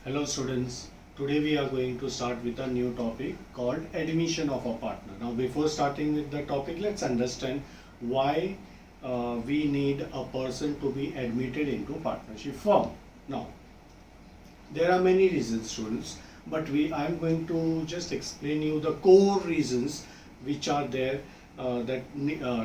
Hello students, today we are going to start with a new topic called admission of a partner. Now before starting with the topic, let's understand why we need a person to be admitted into partnership firm. Now there are many reasons students, but I am going to just explain you the core reasons which are there that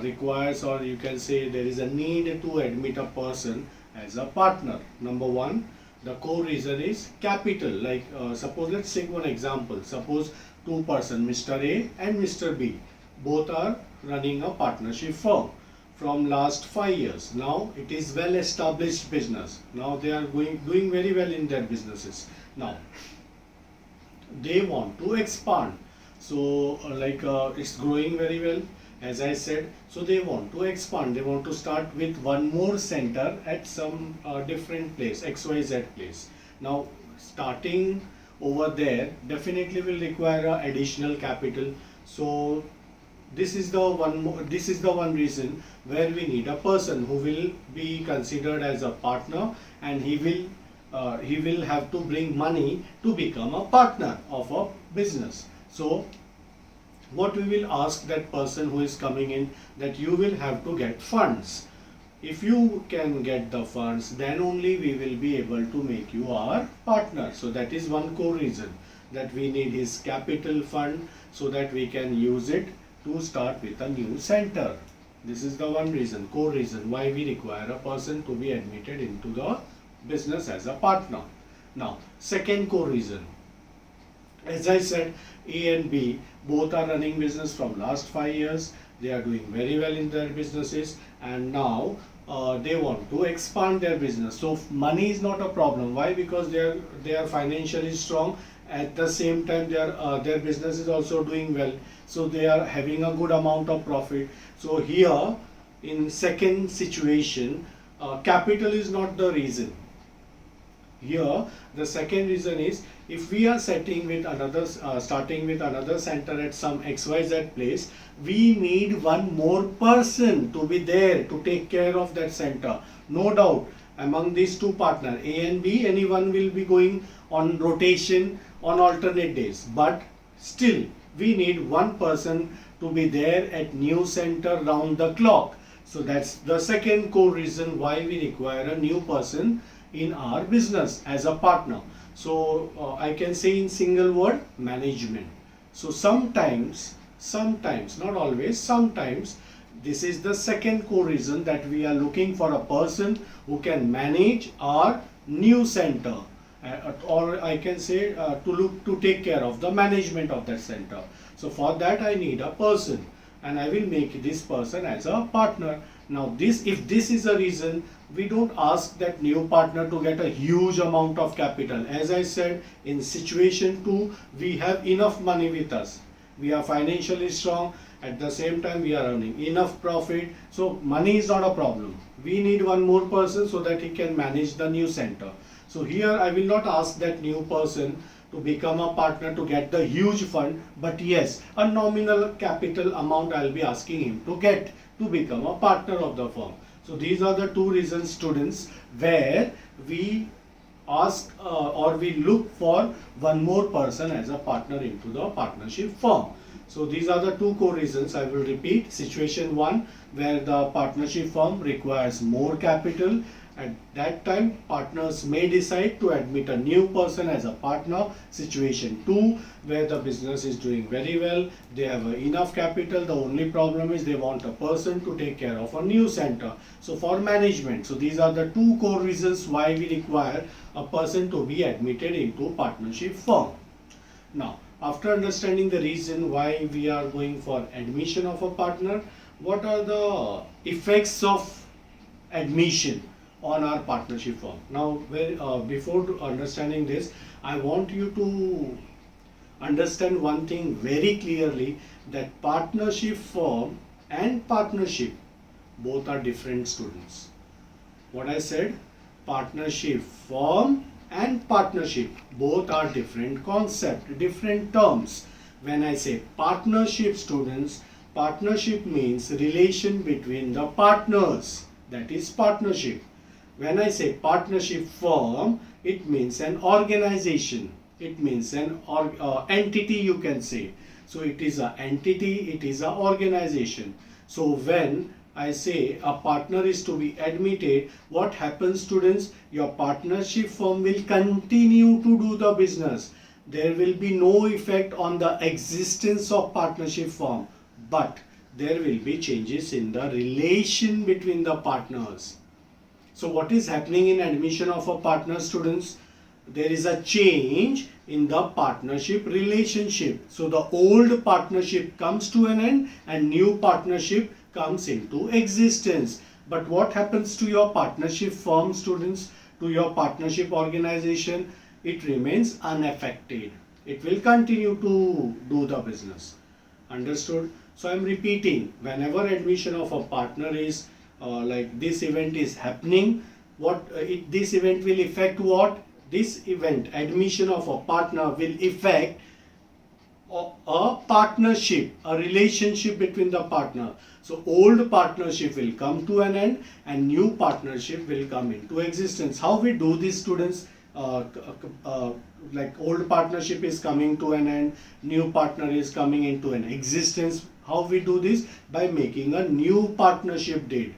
requires, or you can say there is a need to admit a person as a partner. Number one, the core reason is capital. Like suppose, let's take one example. Suppose two person, Mr. A and Mr. B, both are running a partnership firm from last 5 years. Now it is well established business. Now they are doing very well in their businesses. Now they want to expand. So it's growing very well, as I said. So they want to expand. They want to start with one more center at some different place, XYZ place. Now starting over there definitely will require additional capital. So this is the one reason where we need a person who will be considered as a partner, and he will have to bring money to become a partner of a business. So what we will ask that person who is coming in, that you will have to get funds. If you can get the funds, then only we will be able to make you our partner. So that is one core reason, that we need his capital fund so that we can use it to start with a new center. This is the one reason, core reason, why we require a person to be admitted into the business as a partner. Now second core reason, as I said, A and B both are running business from last 5 years. They are doing very well in their businesses, and now they want to expand their business. So money is not a problem. Why? Because they are financially strong. At the same time, their business is also doing well. So they are having a good amount of profit. So here, in second situation, capital is not the reason. Here the second reason is, if we are starting with another center at some XYZ place, we need one more person to be there to take care of that center. No doubt among these two partners, A and B, anyone will be going on rotation on alternate days, but still we need one person to be there at new center round the clock. So that's the second core reason why we require a new person in our business as a partner. So I can say in single word, management. So sometimes, not always, sometimes this is the second core reason, that we are looking for a person who can manage our new center, or I can say to take care of the management of that center. So for that I need a person, and I will make this person as a partner. Now if this is a reason, we don't ask that new partner to get a huge amount of capital. As I said, in situation 2, we have enough money with us. We are financially strong. At the same time, we are earning enough profit. So money is not a problem. We need one more person so that he can manage the new center. So here I will not ask that new person to become a partner to get the huge fund, but yes, a nominal capital amount I will be asking him to get to become a partner of the firm. So these are the two reasons, students, where we ask or we look for one more person as a partner into the partnership firm. So these are the two core reasons. I will repeat. Situation 1, where the partnership firm requires more capital. At that time, partners may decide to admit a new person as a partner. Situation 2, where the business is doing very well, they have enough capital. The only problem is they want a person to take care of a new center. So for management. So these are the two core reasons why we require a person to be admitted into partnership firm. Now, after understanding the reason why we are going for admission of a partner, what are the effects of admission on our partnership firm? Now, before understanding this, I want you to understand one thing very clearly, that partnership firm and partnership both are different, students. What I said, partnership firm and partnership both are different concept, different terms. When I say partnership, students, partnership means relation between the partners, that is partnership. When I say partnership firm, it means an organization. It means an entity, you can say. So it is an entity, it is an organization. So when I say a partner is to be admitted, what happens, students? Your partnership firm will continue to do the business. There will be no effect on the existence of partnership firm, but there will be changes in the relation between the partners. So what is happening in admission of a partner, students? There is a change in the partnership relationship. So the old partnership comes to an end and new partnership comes into existence. But what happens to your partnership firm, students, to your partnership organization? It remains unaffected. It will continue to do the business. Understood? So I am repeating, whenever admission of a partner is like this event is happening, this event will affect what? This event, admission of a partner, will affect a partnership, a relationship between the partner. So old partnership will come to an end and new partnership will come into existence. How we do this, students? Like old partnership is coming to an end, new partner is coming into an existence. How we do this? By making a new partnership deed.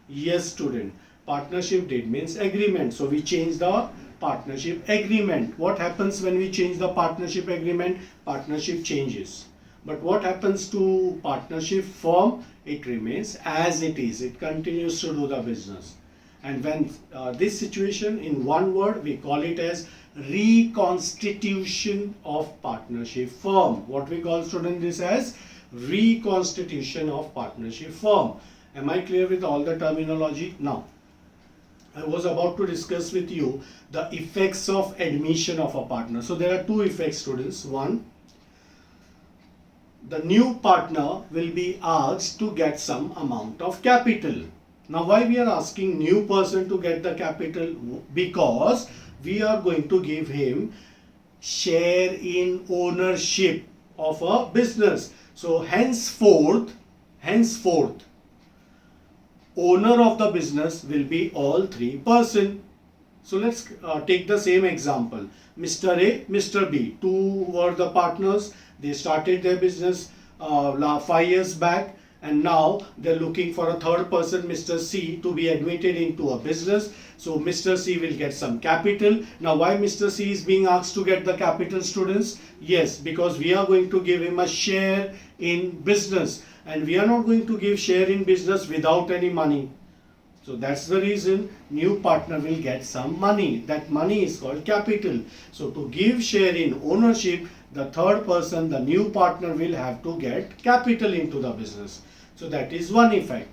Yes, student. Partnership deed means agreement. So we change the partnership agreement. What happens when we change the partnership agreement? Partnership changes. But what happens to partnership firm? It remains as it is. It continues to do the business. And when this situation, in one word, we call it as reconstitution of partnership firm. What we call, student, this as reconstitution of partnership firm. Am I clear with all the terminology? Now, I was about to discuss with you the effects of admission of a partner. So there are two effects, students. One, the new partner will be asked to get some amount of capital. Now, why we are asking new person to get the capital? Because we are going to give him share in ownership of a business. So henceforth, owner of the business will be all three person. So let's take the same example. Mr. A, Mr. B, two were the partners. They started their business 5 years back, and now they're looking for a third person, Mr. C, to be admitted into a business. So Mr. C will get some capital. Now why Mr. C is being asked to get the capital, students? Yes, because we are going to give him a share in business, and we are not going to give share in business without any money. So that's the reason new partner will get some money. That money is called capital. So to give share in ownership, the third person, the new partner, will have to get capital into the business. So that is one effect.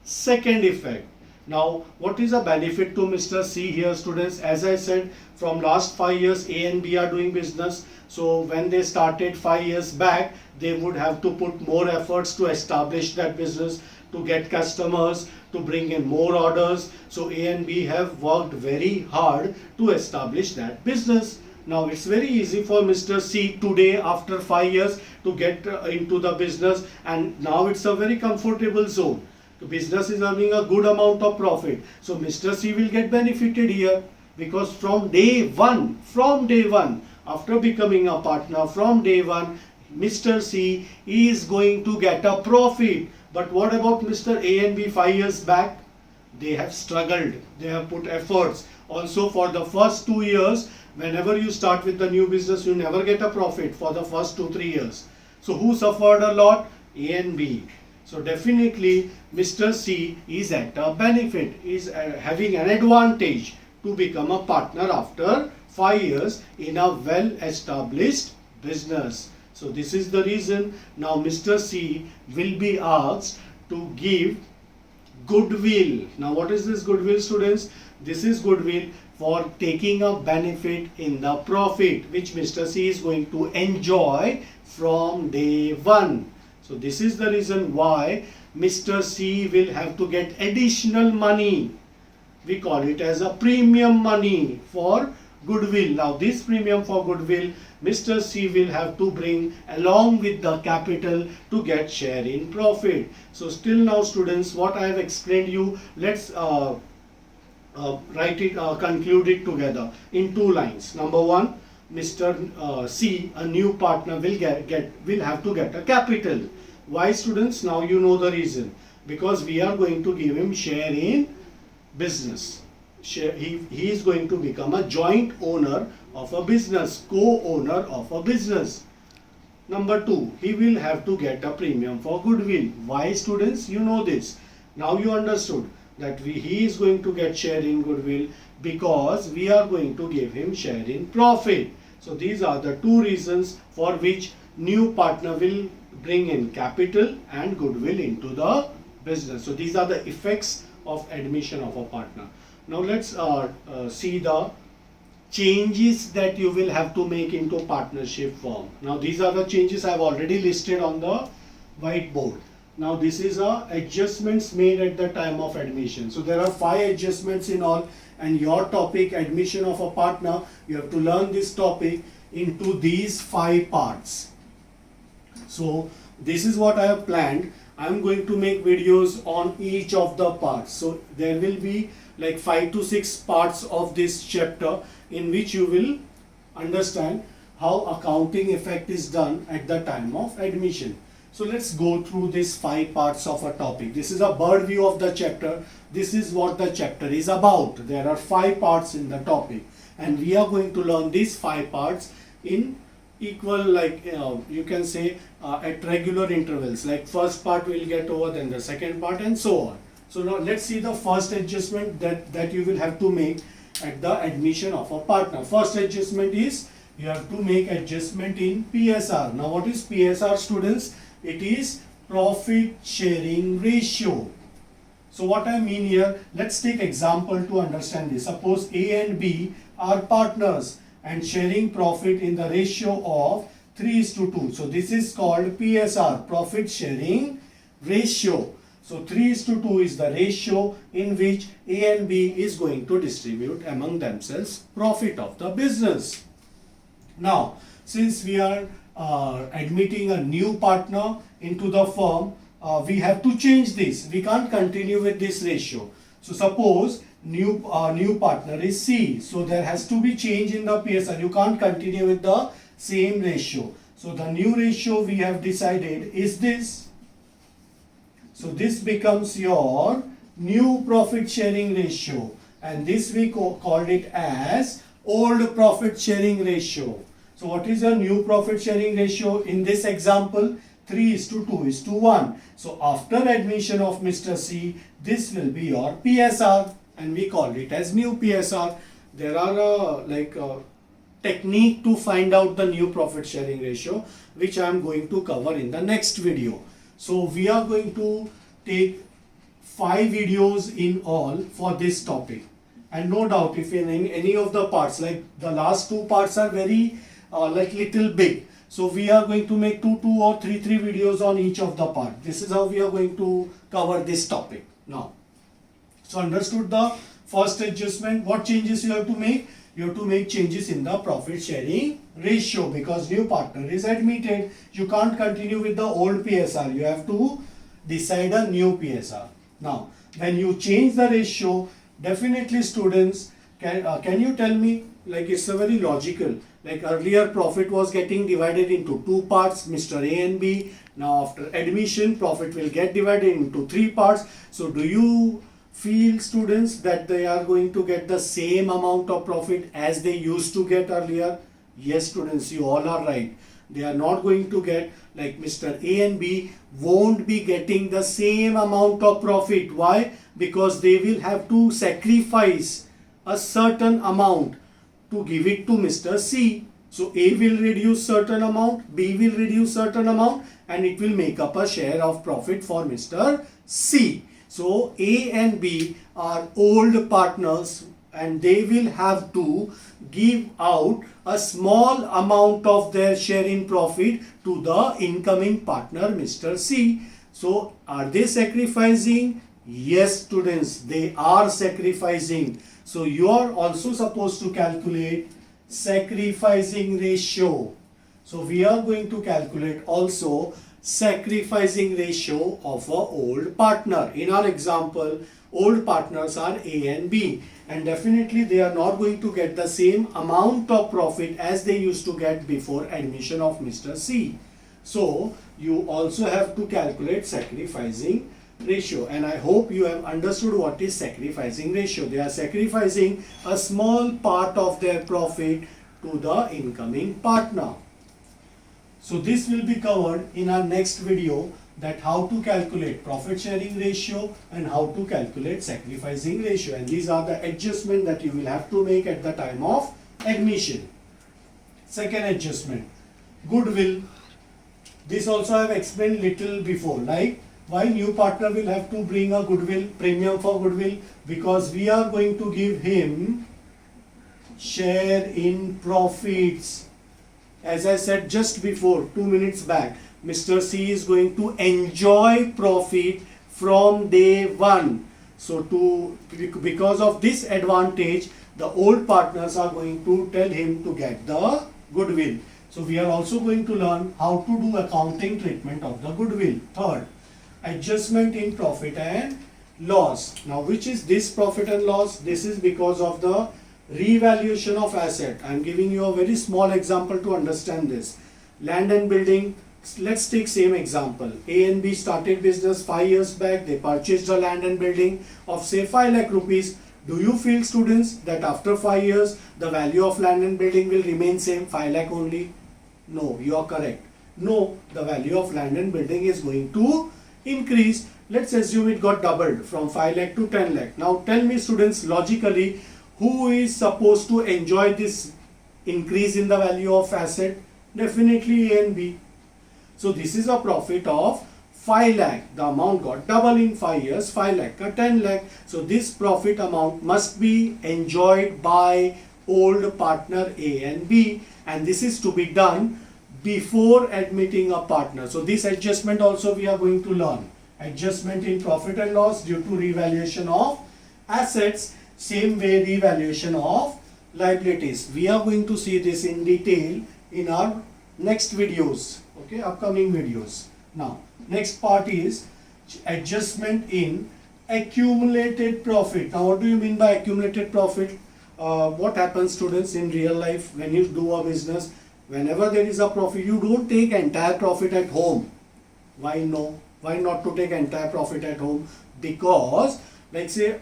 Second effect. Now, what is the benefit to Mr. C here, students? As I said, from last 5 years, A and B are doing business. So when they started 5 years back, they would have to put more efforts to establish that business, to get customers, to bring in more orders. So A and B have worked very hard to establish that business. Now it's very easy for Mr. C today, after 5 years, to get into the business, and now it's a very comfortable zone. The business is earning a good amount of profit. So Mr. C will get benefited here, because from day one, after becoming a partner, from day one, Mr. C is going to get a profit. But what about Mr. A and B 5 years back? They have struggled. They have put efforts. Also, for the first 2 years, whenever you start with the new business, you never get a profit for the first 2-3 years. So who suffered a lot? A and B. So definitely Mr. C is at a benefit, is having an advantage to become a partner after 5 years in a well-established business. So this is the reason now Mr. C will be asked to give goodwill. Now what is this goodwill, students? This is goodwill for taking a benefit in the profit which Mr. C is going to enjoy from day one. So this is the reason why Mr. C will have to get additional money. We call it as a premium money for goodwill. Now this premium for goodwill, Mr. C will have to bring along with the capital to get share in profit. So still now, students, what I have explained you, let's conclude it together in two lines. Number one, Mr. C, a new partner, will have to get a capital. Why, students? Now you know the reason. Because we are going to give him share in business. He is going to become a joint owner of a business, co-owner of a business. Number two, he will have to get a premium for goodwill. Why, students? You know this. Now you understood that he is going to get share in goodwill because we are going to give him share in profit. So these are the two reasons for which new partner will bring in capital and goodwill into the business. So these are the effects of admission of a partner. Now let's see the changes that you will have to make into partnership form. Now these are the changes I have already listed on the whiteboard. Now this is adjustments made at the time of admission. So there are 5 adjustments in all, and your topic, admission of a partner, you have to learn this topic into these 5 parts. So this is what I have planned. I am going to make videos on each of the parts. So there will be like 5 to 6 parts of this chapter in which you will understand how accounting effect is done at the time of admission. So let's go through these 5 parts of a topic. This is a bird view of the chapter. This is what the chapter is about. There are 5 parts in the topic, and we are going to learn these 5 parts in equal, like you can say at regular intervals. Like first part will get over, then the second part, and so on. So now let's see the first adjustment that you will have to make at the admission of a partner. First adjustment is you have to make adjustment in PSR. Now what is PSR, students? It is profit sharing ratio. So what I mean here, let's take example to understand this. Suppose A and B are partners and sharing profit in the ratio of 3:2. So this is called PSR, profit sharing ratio. So 3:2 is the ratio in which A and B is going to distribute among themselves profit of the business. Now, since we are admitting a new partner into the firm, we have to change this. We can't continue with this ratio. So suppose new partner is C. So there has to be change in the PSR. You can't continue with the same ratio. So the new ratio we have decided is this. So this becomes your new profit sharing ratio, and this we called it as old profit sharing ratio. So what is your new profit sharing ratio in this example? 3:2:1. So after admission of Mr. C, this will be your PSR, and we call it as new PSR. There are technique to find out the new profit sharing ratio, which I am going to cover in the next video. So we are going to take 5 videos in all for this topic, and no doubt if in any of the parts, like the last 2 parts are very little big, so we are going to make 2 or 3 videos on each of the part. This is how we are going to cover this topic now. So understood the first adjustment. What changes you have to make? You have to make changes in the profit sharing ratio, because new partner is admitted. You can't continue with the old PSR. You have to decide a new PSR. Now, when you change the ratio, definitely students, can you tell me, like it's a very logical, like earlier profit was getting divided into 2 parts, Mr. A and B. Now after admission, profit will get divided into 3 parts. So do you feel, students, that they are going to get the same amount of profit as they used to get earlier? Yes, students, you all are right. They are not going to get, like Mr. A and B won't be getting the same amount of profit. Why? Because they will have to sacrifice a certain amount to give it to Mr. C. So A will reduce certain amount, B will reduce certain amount, and it will make up a share of profit for Mr. C. So A and B are old partners, and they will have to give out a small amount of their share in profit to the incoming partner, Mr. C. So are they sacrificing? Yes, students, they are sacrificing. So you are also supposed to calculate sacrificing ratio. So we are going to calculate also sacrificing ratio of a old partner. In our example, old partners are A and B, and definitely they are not going to get the same amount of profit as they used to get before admission of Mr. C. So you also have to calculate sacrificing ratio, and I hope you have understood what is sacrificing ratio. They are sacrificing a small part of their profit to the incoming partner. So this will be covered in our next video, that how to calculate profit sharing ratio and how to calculate sacrificing ratio, and these are the adjustments that you will have to make at the time of admission. Second adjustment, goodwill. This also I have explained little before, like why new partner will have to bring a goodwill, premium for goodwill, because we are going to give him share in profits. As I said just before, 2 minutes back, Mr. C is going to enjoy profit from day one. So because of this advantage, the old partners are going to tell him to get the goodwill. So we are also going to learn how to do accounting treatment of the goodwill. Third, adjustment in profit and loss. Now which is this profit and loss? This is because of the revaluation of asset. I am giving you a very small example to understand this. Land and building. Let's take same example. A and B started business 5 years back. They purchased a land and building of say 5 lakh rupees. Do you feel, students, that after 5 years the value of land and building will remain same, 5 lakh only? No, you are correct. No, the value of land and building is going to increase. Let's assume it got doubled from 5 lakh to 10 lakh. Now tell me, students, logically, who is supposed to enjoy this increase in the value of asset? Definitely A and B. So this is a profit of 5 lakh. The amount got double in 5 years, 5 lakh or 10 lakh. So this profit amount must be enjoyed by old partner A and B, and this is to be done before admitting a partner. So this adjustment also we are going to learn. Adjustment in profit and loss due to revaluation of assets, same way revaluation of liabilities. We are going to see this in detail in our next videos, okay, upcoming videos. Now next part is adjustment in accumulated profit. Now what do you mean by accumulated profit? What happens, students, in real life when you do a business? Whenever there is a profit, you don't take entire profit at home. Why no? Why not to take entire profit at home? Because let's say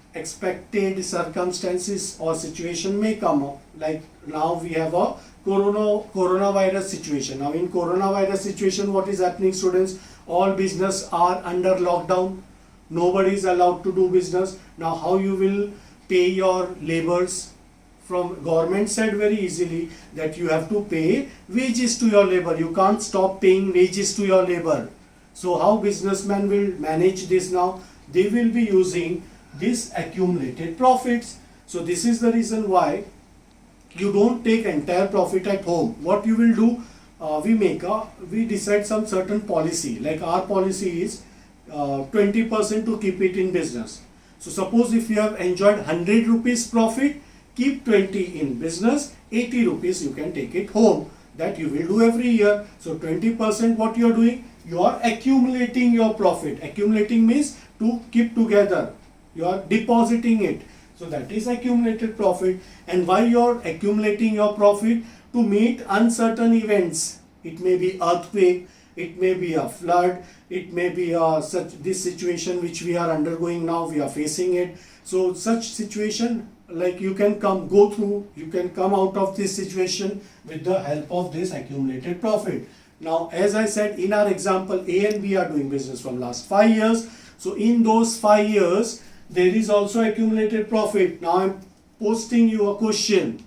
unexpected circumstances or situation may come up. Like now we have a coronavirus situation. Now in coronavirus situation, what is happening, students? All business are under lockdown. Nobody is allowed to do business. Now how you will pay your laborers? From government said very easily that you have to pay wages to your labor. You can't stop paying wages to your labor. So how businessmen will manage this now? They will be using this accumulated profits. So this is the reason why you don't take entire profit at home. What you will do, we decide some certain policy. Like our policy is 20% to keep it in business. So suppose if you have enjoyed 100 rupees profit, keep 20 in business, 80 rupees you can take it home. That you will do every year. So 20% what you are doing? You are accumulating your profit. Accumulating means to keep together. You are depositing it. So that is accumulated profit. And why you are accumulating your profit? To meet uncertain events. It may be earthquake, it may be a flood, it may be this situation which we are undergoing now, we are facing it. So such situation, like you can come out of this situation with the help of this accumulated profit. Now as I said in our example, A and B are doing business from last 5 years. So in those 5 years there is also accumulated profit. Now I am posting you a question.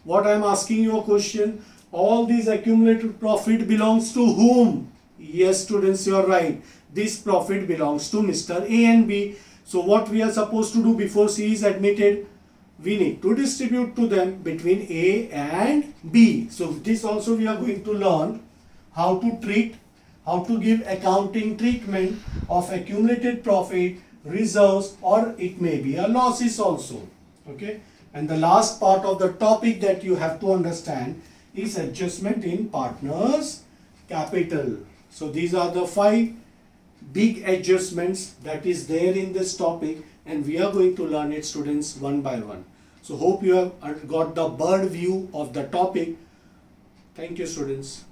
What I am asking you a question, all these accumulated profit belongs to whom? Yes, students, you are right. This profit belongs to Mr. A and B. So what we are supposed to do before C is admitted? We need to distribute to them between A and B. So this also we are going to learn how to give accounting treatment of accumulated profit, reserves, or it may be a losses also. Okay. And the last part of the topic that you have to understand is adjustment in partners capital. So these are the 5 big adjustments that is there in this topic, and we are going to learn it, students, one by one. So hope you have got the bird view of the topic. Thank you, students.